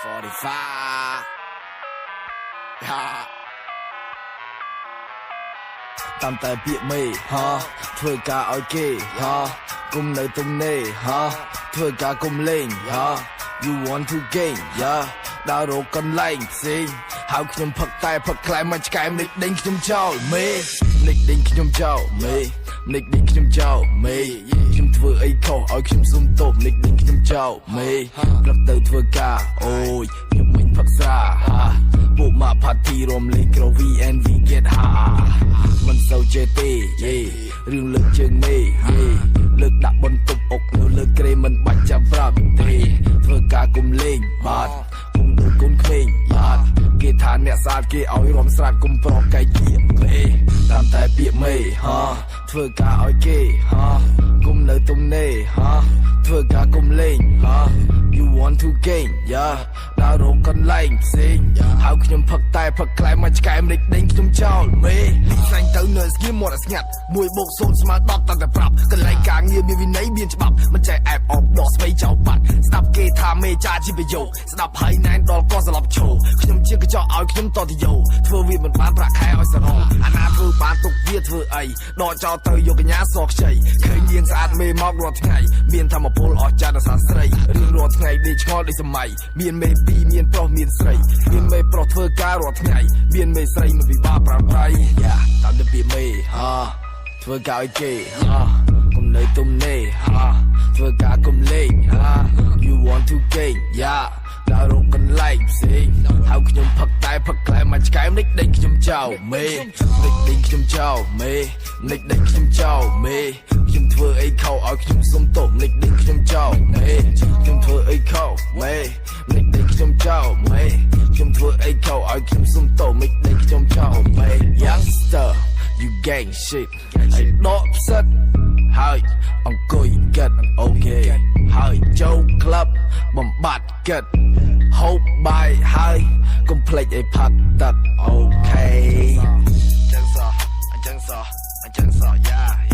45 តាមតែពាក្យមេធ្វើការឲ្យគេគុំនៅទំនេរធ្វើការគុំលេង You want to gain ដើររកកន្លែងផ្សេងហៅខ្ញុំផឹកតែផឹកខ្លែមិនឆ្កែមនិចដេញខ្ញុំចោលមេនិចដេញខ្ញុំចោលមេនិចដេញខ្ញុំចោលមេខ្ញុំធ្វើអីខុសឲ្យខ្ញុំសុំទោសនិចដេញខ្ញុំចោលមេព្រឹកទៅធ្វើការអូយខ្ញុំមិនផឹកស្រាពួកម៉ាផាទីរំលេងក្រវី and we get high មិនសូវចេះទេរឿងលើកជើងមេលើកដាក់បន្ទប់អុកនៅលើក្រេមិនបាច់ចាំប្រាប់ទេធ្វើការគុំលេងបាទគុំដូចកូនក្មេងបាទគេថាអ្នកស្អាតគេឲ្យរំស្រាតគុំប្រកែកជាមេតាមតែពាក្យមេធ្វើការឲ្យគេគុំនៅទំនេរធ្វើការគុំលេងYou want to gain ដើររកកន្លែងផ្សេងហៅខ្ញុំផឹកតែផឹកខ្លែមកឆ្កែមនិចដេញខ្ញុំចោលមេលីស្លាញ់ទៅនៅស្គីមាត់ស្ងាត់1 + 0 ស្មើ10តាំងតែប្រាប់កន្លែងការងារមានវិន័យមានច្បាប់មិនចេះអែបអបដោះស្វ័យចោលបាត់ស្ដាប់គេថាមេចាជាប្រយោគស្ដាប់ហើយណែនដល់ក៏ស្លាប់ឈោខ្ញុំជាកញ្ចក់ឲ្យខ្ញុំតតយោធ្វើវាមិនបានប្រាក់ខែឲ្យសរងអាណាធ្វើបានទុកវាធ្វើអីដកចោលទៅយកកញ្ញាសខ្ចីឃើញនាងស្អាតមេមករាល់ថ្ងៃមានធម្មពលអស្ចារ្យដល់សាស្ត្រីរៀងរាល់ថ្ងៃដេកឆ្ងល់ដូចសម័យមានមេពីរមានប្រុសមានស្រីមានមេប្រុសធ្វើការរាល់ថ្ងៃមានមេស្រីមិនពិបាកប្រាំប្រៃតាមតែពាក្យមេធ្វើការឲ្យគេគុំនៅទំនេរធ្វើការគុំលេងYou want to gain ដើររកកន្លែងផ្សេងហៅខ្ញុំផឹកតែផឹកខ្លែមកឆ្កែមនិចដេញខ្ញុំចោលមេនិចដេញខ្ញុំចោលមេនិចដេញខ្ញុំចោលមេខ្ញុំធ្វើអីខុសឲ្យខ្ញុំសុំទោសនិចដេញខ្ញុំចោលមេខ្ញុំធ្វើអីខុសមេនិចដេញខ្ញុំចោលមេខ្ញុំធ្វើអីខុសឲ្យខ្ញុំសុំទោសនិចដេញខ្ញុំចោលមេ Youngster you gang shit ឲ្យដកផ្សិតហើយអង្គុយគិតអូខេហើយចូលក្លឹបបំបត្តិគិតហូបបាយហើយកុំភ្លេចឲ្យផឹកទឹកអូខេអញ្ចឹងសោះយ៉ា